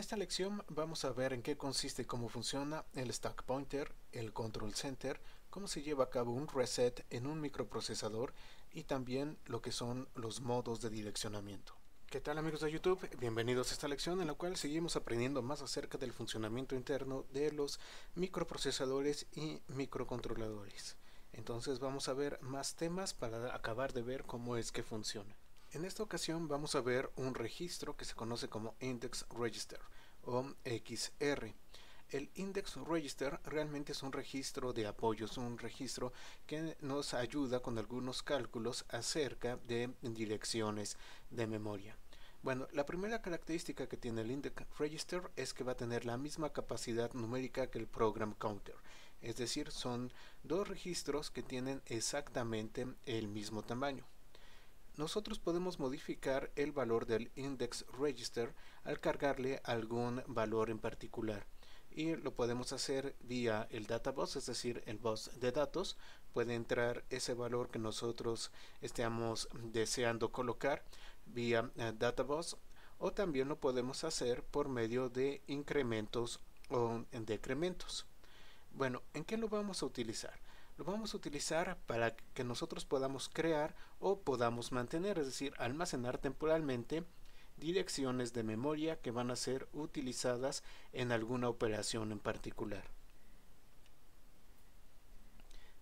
esta lección vamos a ver en qué consiste y cómo funciona el stack pointer, el control center, cómo se lleva a cabo un reset en un microprocesador y también lo que son los modos de direccionamiento. ¿Qué tal amigos de YouTube? Bienvenidos a esta lección en la cual seguimos aprendiendo más acerca del funcionamiento interno de los microprocesadores y microcontroladores. Entonces vamos a ver más temas para acabar de ver cómo es que funciona. En esta ocasión vamos a ver un registro que se conoce como Index Register o XR. El Index Register realmente es un registro de apoyos, un registro que nos ayuda con algunos cálculos acerca de direcciones de memoria. Bueno, la primera característica que tiene el Index Register es que va a tener la misma capacidad numérica que el Program Counter. Es decir, son dos registros que tienen exactamente el mismo tamaño. Nosotros podemos modificar el valor del Index Register al cargarle algún valor en particular y lo podemos hacer vía el data bus, es decir, el bus de datos. Puede entrar ese valor que nosotros estemos deseando colocar vía data bus, o también lo podemos hacer por medio de incrementos o decrementos. Bueno, ¿en qué lo vamos a utilizar? Lo vamos a utilizar para que nosotros podamos crear o podamos mantener, es decir, almacenar temporalmente direcciones de memoria que van a ser utilizadas en alguna operación en particular.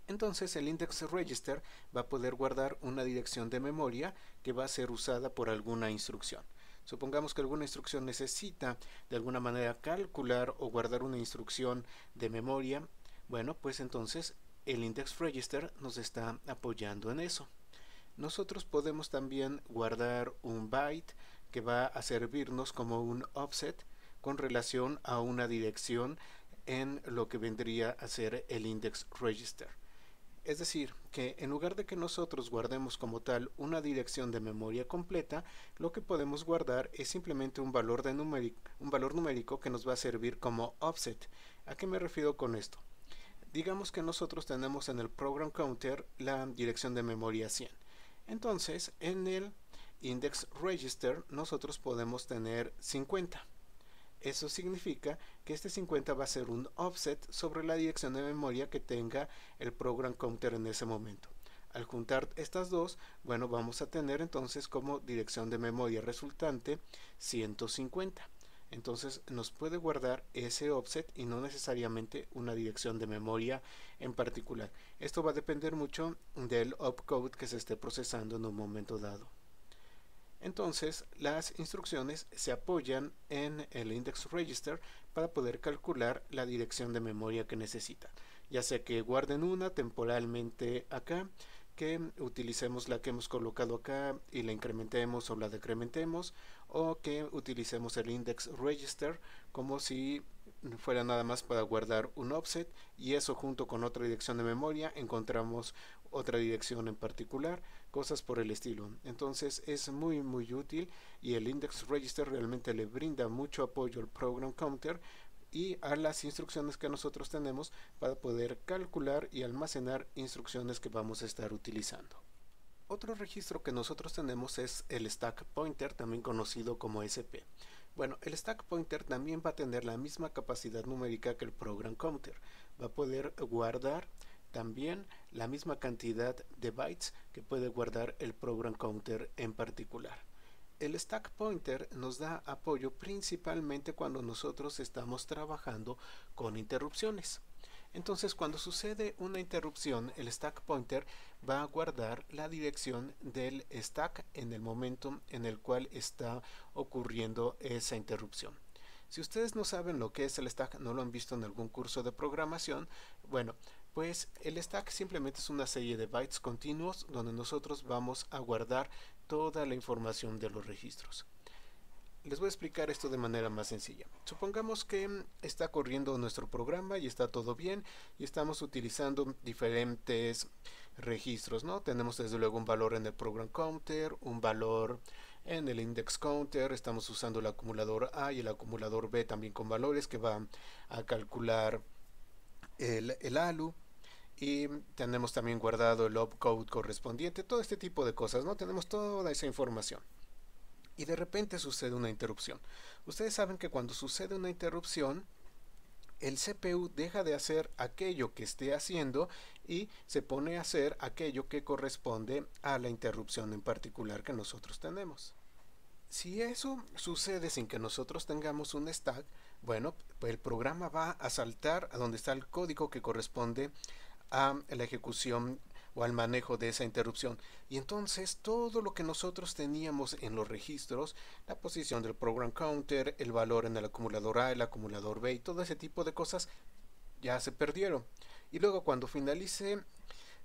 Entonces el Index Register va a poder guardar una dirección de memoria que va a ser usada por alguna instrucción. Supongamos que alguna instrucción necesita de alguna manera calcular o guardar una instrucción de memoria. Bueno, pues entonces el Index Register nos está apoyando en eso. Nosotros podemos también guardar un byte que va a servirnos como un offset con relación a una dirección en lo que vendría a ser el Index Register. Es decir, que en lugar de que nosotros guardemos como tal una dirección de memoria completa, lo que podemos guardar es simplemente un valor numérico que nos va a servir como offset. ¿A qué me refiero con esto? Digamos que nosotros tenemos en el Program Counter la dirección de memoria 100. Entonces, en el Index Register nosotros podemos tener 50. Eso significa que este 50 va a ser un offset sobre la dirección de memoria que tenga el Program Counter en ese momento. Al juntar estas dos, bueno, vamos a tener entonces como dirección de memoria resultante 150. Entonces nos puede guardar ese offset y no necesariamente una dirección de memoria en particular. Esto va a depender mucho del opcode que se esté procesando en un momento dado. Entonces las instrucciones se apoyan en el Index Register para poder calcular la dirección de memoria que necesitan, ya sea que guarden una temporalmente acá, que utilicemos la que hemos colocado acá y la incrementemos o la decrementemos, o que utilicemos el Index Register como si fuera nada más para guardar un offset, y eso junto con otra dirección de memoria encontramos otra dirección en particular, cosas por el estilo. Entonces es muy útil, y el Index Register realmente le brinda mucho apoyo al Program Counter y a las instrucciones que nosotros tenemos para poder calcular y almacenar instrucciones que vamos a estar utilizando. Otro registro que nosotros tenemos es el Stack Pointer, también conocido como SP. Bueno, el Stack Pointer también va a tener la misma capacidad numérica que el Program Counter. Va a poder guardar también la misma cantidad de bytes que puede guardar el Program Counter en particular. El Stack Pointer nos da apoyo principalmente cuando nosotros estamos trabajando con interrupciones. Entonces, cuando sucede una interrupción, el Stack Pointer va a guardar la dirección del stack en el momento en el cual está ocurriendo esa interrupción. Si ustedes no saben lo que es el stack, no lo han visto en algún curso de programación, bueno, pues el stack simplemente es una serie de bytes continuos donde nosotros vamos a guardar toda la información de los registros. Les voy a explicar esto de manera más sencilla. Supongamos que está corriendo nuestro programa y está todo bien y estamos utilizando diferentes registros, ¿no? Tenemos desde luego un valor en el Program Counter, un valor en el Index Counter, estamos usando el acumulador A y el acumulador B también con valores que van a calcular el ALU. Y tenemos también guardado el opcode correspondiente, todo este tipo de cosas, ¿no? Tenemos toda esa información. y de repente sucede una interrupción. Ustedes saben que cuando sucede una interrupción, el CPU deja de hacer aquello que esté haciendo y se pone a hacer aquello que corresponde a la interrupción en particular que nosotros tenemos. Si eso sucede sin que nosotros tengamos un stack, bueno, pues el programa va a saltar a donde está el código que corresponde a la ejecución o al manejo de esa interrupción. Y entonces todo lo que nosotros teníamos en los registros, la posición del program counter, el valor en el acumulador A, el acumulador B y todo ese tipo de cosas ya se perdieron. Y luego cuando finalice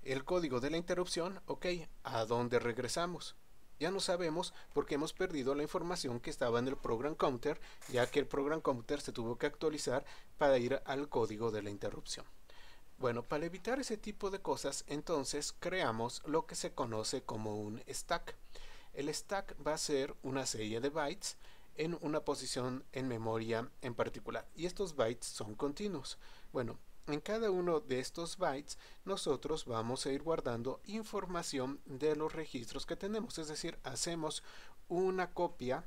el código de la interrupción, ok, ¿a dónde regresamos? Ya no sabemos porque hemos perdido la información que estaba en el program counter, ya que el program counter se tuvo que actualizar para ir al código de la interrupción. Bueno, para evitar ese tipo de cosas, entonces creamos lo que se conoce como un stack. El stack va a ser una serie de bytes en una posición en memoria en particular, y estos bytes son continuos. Bueno, en cada uno de estos bytes nosotros vamos a ir guardando información de los registros que tenemos, es decir, hacemos una copia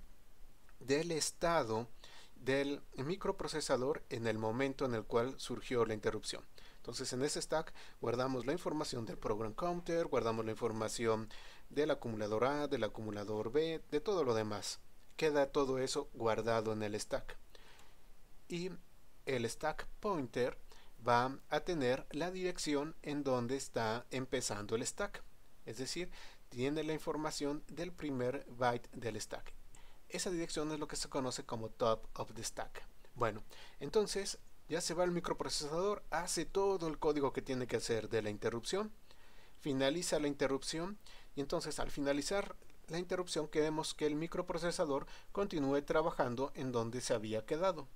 del estado del microprocesador en el momento en el cual surgió la interrupción. Entonces en ese stack guardamos la información del program counter, guardamos la información del acumulador A, del acumulador B, de todo lo demás. Queda todo eso guardado en el stack. Y el stack pointer va a tener la dirección en donde está empezando el stack. Es decir, tiene la información del primer byte del stack. Esa dirección es lo que se conoce como top of the stack. Bueno, entonces ya se va al microprocesador, hace todo el código que tiene que hacer de la interrupción, finaliza la interrupción y entonces al finalizar la interrupción queremos que el microprocesador continúe trabajando en donde se había quedado.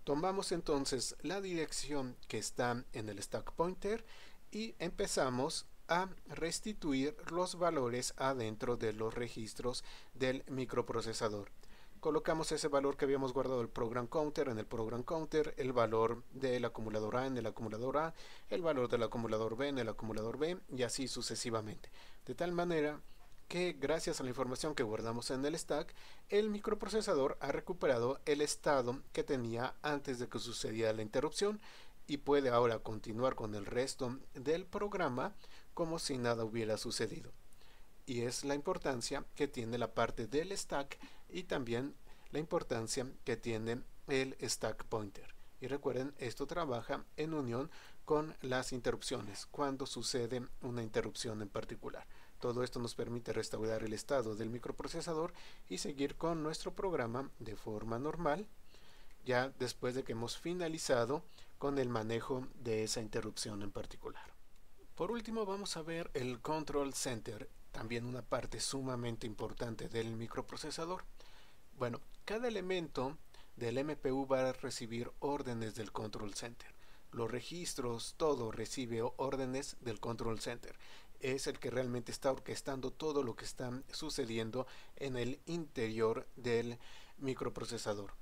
Tomamos entonces la dirección que está en el stack pointer y empezamos a restituir los valores adentro de los registros del microprocesador. Colocamos ese valor que habíamos guardado el program counter en el program counter, el valor del acumulador A en el acumulador A, el valor del acumulador B en el acumulador B y así sucesivamente. De tal manera que gracias a la información que guardamos en el stack, el microprocesador ha recuperado el estado que tenía antes de que sucediera la interrupción y puede ahora continuar con el resto del programa como si nada hubiera sucedido. Y es la importancia que tiene la parte del stack y también la importancia que tiene el stack pointer. Y recuerden, esto trabaja en unión con las interrupciones, cuando sucede una interrupción en particular. Todo esto nos permite restaurar el estado del microprocesador y seguir con nuestro programa de forma normal, ya después de que hemos finalizado con el manejo de esa interrupción en particular. Por último, vamos a ver el Control Center, también una parte sumamente importante del microprocesador. Bueno, cada elemento del MPU va a recibir órdenes del Control Center. Los registros, todo recibe órdenes del Control Center. Es el que realmente está orquestando todo lo que está sucediendo en el interior del microprocesador.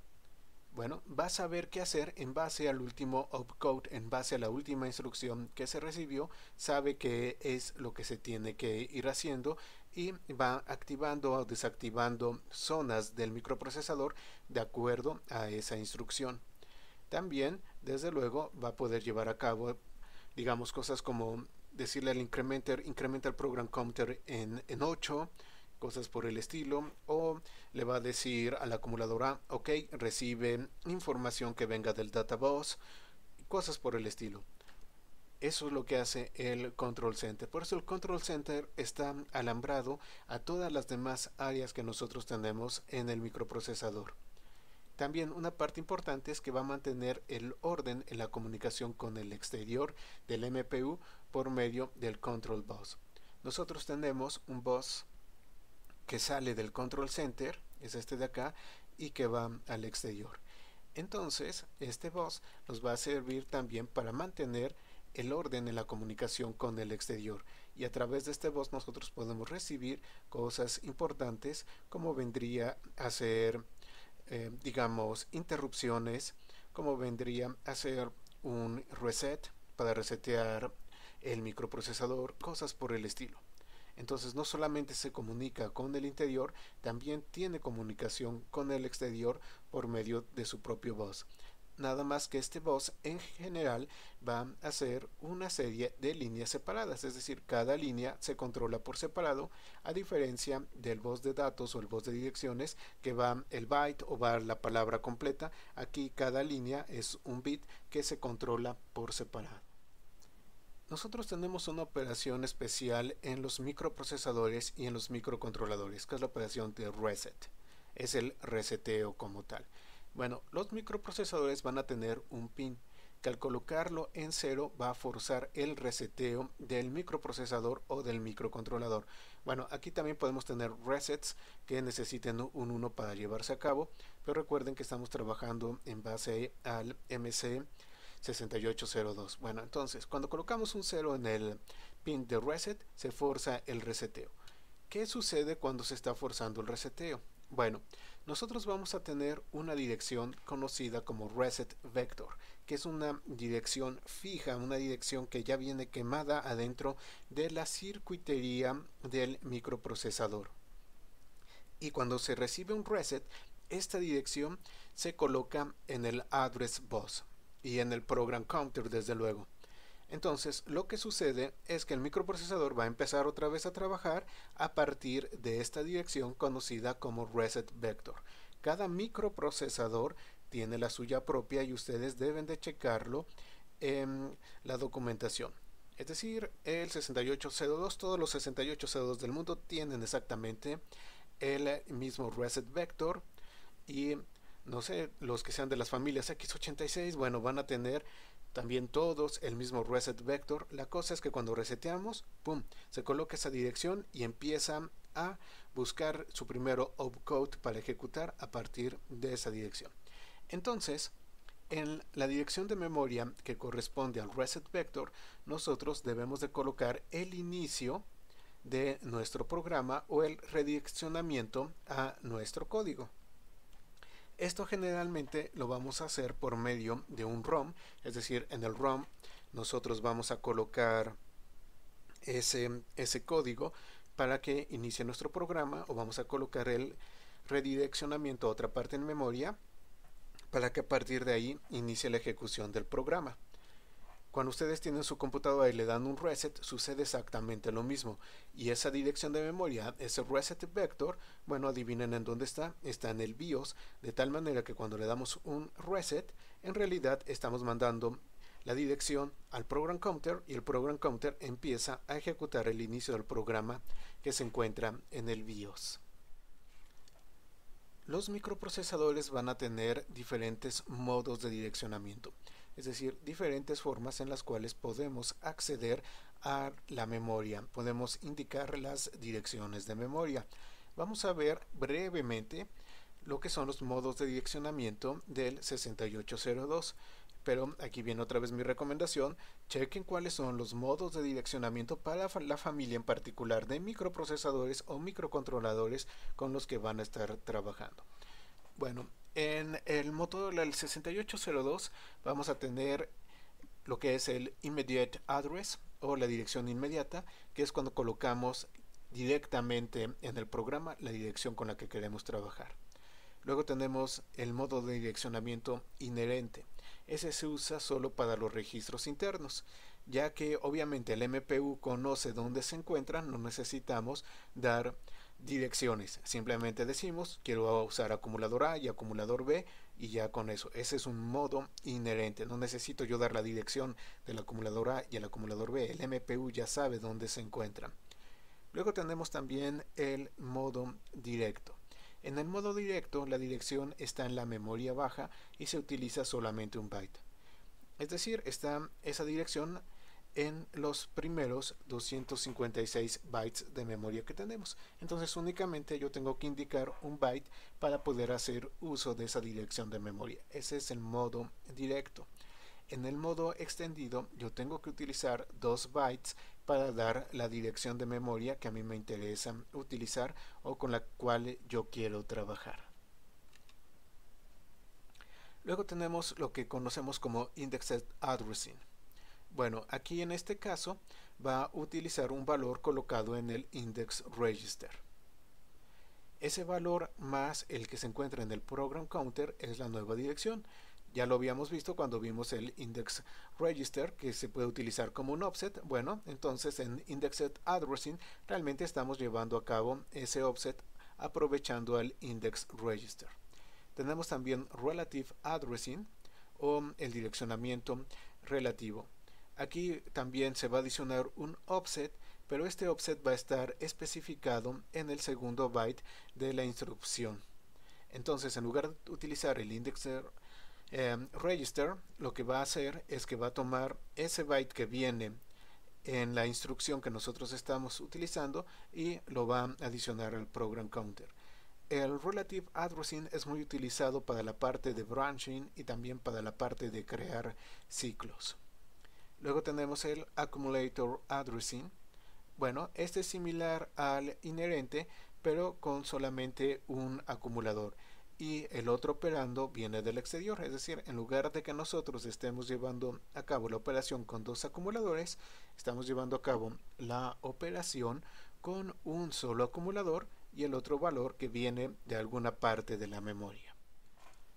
Bueno, va a saber qué hacer en base al último opcode, en base a la última instrucción que se recibió, sabe qué es lo que se tiene que ir haciendo y va activando o desactivando zonas del microprocesador de acuerdo a esa instrucción. También, desde luego, va a poder llevar a cabo, digamos, cosas como decirle al incrementer, incrementa el program counter en 8, cosas por el estilo, o le va a decir al acumulador A, ok, recibe información que venga del databus, cosas por el estilo. Eso es lo que hace el Control Center. Por eso el Control Center está alambrado a todas las demás áreas que nosotros tenemos en el microprocesador. También una parte importante es que va a mantener el orden en la comunicación con el exterior del MPU por medio del Control Bus. Nosotros tenemos un bus que sale del Control Center, es este de acá, y que va al exterior. Entonces, este bus nos va a servir también para mantener el orden en la comunicación con el exterior. Y a través de este bus nosotros podemos recibir cosas importantes como vendría a ser, digamos, interrupciones, como vendría a ser un reset para resetear el microprocesador, cosas por el estilo. Entonces no solamente se comunica con el interior, también tiene comunicación con el exterior por medio de su propio bus. Nada más que este bus en general va a ser una serie de líneas separadas, es decir, cada línea se controla por separado, a diferencia del bus de datos o el bus de direcciones que va el byte o va la palabra completa. Aquí cada línea es un bit que se controla por separado. Nosotros tenemos una operación especial en los microprocesadores y en los microcontroladores, que es la operación de reset. Es el reseteo como tal. Bueno, los microprocesadores van a tener un pin que al colocarlo en 0 va a forzar el reseteo del microprocesador o del microcontrolador. Bueno, aquí también podemos tener resets que necesiten un 1 para llevarse a cabo, pero recuerden que estamos trabajando en base al MC 6802. Bueno, entonces, cuando colocamos un 0 en el pin de reset, se forza el reseteo. ¿Qué sucede cuando se está forzando el reseteo? Bueno, nosotros vamos a tener una dirección conocida como reset vector, que es una dirección fija, una dirección que ya viene quemada adentro de la circuitería del microprocesador. Y cuando se recibe un reset, esta dirección se coloca en el address bus y en el program counter, desde luego. Entonces lo que sucede es que el microprocesador va a empezar otra vez a trabajar a partir de esta dirección conocida como reset vector. Cada microprocesador tiene la suya propia y ustedes deben de checarlo en la documentación. Es decir, el 6802, todos los 6802 del mundo tienen exactamente el mismo reset vector, y no sé, los que sean de las familias x86, bueno, van a tener también todos el mismo reset vector. La cosa es que cuando reseteamos, pum, se coloca esa dirección y empieza a buscar su primero opcode para ejecutar a partir de esa dirección. Entonces, en la dirección de memoria que corresponde al reset vector, nosotros debemos de colocar el inicio de nuestro programa o el redireccionamiento a nuestro código. Esto generalmente lo vamos a hacer por medio de un ROM, es decir, en el ROM nosotros vamos a colocar ese código para que inicie nuestro programa, o vamos a colocar el redireccionamiento a otra parte en memoria para que a partir de ahí inicie la ejecución del programa. Cuando ustedes tienen su computadora y le dan un reset, sucede exactamente lo mismo. Y esa dirección de memoria, ese reset vector, bueno, adivinen en dónde está. Está en el BIOS, de tal manera que cuando le damos un reset, en realidad estamos mandando la dirección al program counter y el program counter empieza a ejecutar el inicio del programa que se encuentra en el BIOS. Los microprocesadores van a tener diferentes modos de direccionamiento, es decir, diferentes formas en las cuales podemos acceder a la memoria, podemos indicar las direcciones de memoria. Vamos a ver brevemente lo que son los modos de direccionamiento del 6802. Pero aquí viene otra vez mi recomendación: chequen cuáles son los modos de direccionamiento para la familia en particular de microprocesadores o microcontroladores con los que van a estar trabajando. Bueno, en el motor del 6802 vamos a tener lo que es el immediate address o la dirección inmediata, que es cuando colocamos directamente en el programa la dirección con la que queremos trabajar. Luego tenemos el modo de direccionamiento inherente. Ese se usa solo para los registros internos, ya que obviamente el MPU conoce dónde se encuentran, no necesitamos dar direcciones, simplemente decimos quiero usar acumulador A y acumulador B y ya con eso. Ese es un modo inherente, no necesito yo dar la dirección del acumulador A y el acumulador B, el MPU ya sabe dónde se encuentran. Luego tenemos también el modo directo. En el modo directo, la dirección está en la memoria baja y se utiliza solamente un byte. Es decir, está esa dirección en los primeros 256 bytes de memoria que tenemos. Entonces únicamente yo tengo que indicar un byte para poder hacer uso de esa dirección de memoria. Ese es el modo directo. En el modo extendido yo tengo que utilizar 2 bytes para dar la dirección de memoria que a mí me interesa utilizar o con la cual yo quiero trabajar. Luego tenemos lo que conocemos como Indexed Addressing. Bueno, aquí en este caso va a utilizar un valor colocado en el index register. Ese valor más el que se encuentra en el program counter es la nueva dirección. Ya lo habíamos visto cuando vimos el index register, que se puede utilizar como un offset. Bueno, entonces en indexed addressing realmente estamos llevando a cabo ese offset aprovechando el index register. Tenemos también relative addressing o el direccionamiento relativo. Aquí también se va a adicionar un offset, pero este offset va a estar especificado en el segundo byte de la instrucción. Entonces, en lugar de utilizar el index register, lo que va a hacer es que va a tomar ese byte que viene en la instrucción que nosotros estamos utilizando y lo va a adicionar al program counter. El relative addressing es muy utilizado para la parte de branching y también para la parte de crear ciclos. Luego tenemos el accumulator addressing. Bueno, este es similar al inherente, pero con solamente un acumulador. Y el otro operando viene del exterior, es decir, en lugar de que nosotros estemos llevando a cabo la operación con dos acumuladores, estamos llevando a cabo la operación con un solo acumulador y el otro valor que viene de alguna parte de la memoria.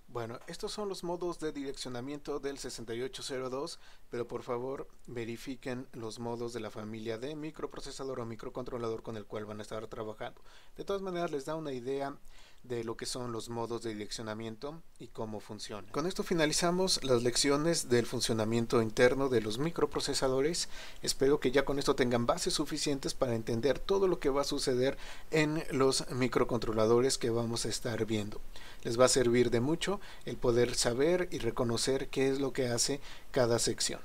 Bueno, estos son los modos de direccionamiento del 6802, pero por favor verifiquen los modos de la familia de microprocesador o microcontrolador con el cual van a estar trabajando. De todas maneras les da una idea de lo que son los modos de direccionamiento y cómo funcionan. Con esto finalizamos las lecciones del funcionamiento interno de los microprocesadores. Espero que ya con esto tengan bases suficientes para entender todo lo que va a suceder en los microcontroladores que vamos a estar viendo. Les va a servir de mucho el poder saber y reconocer qué es lo que hace cada sección.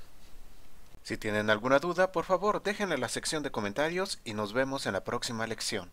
Si tienen alguna duda, por favor déjenla en la sección de comentarios y nos vemos en la próxima lección.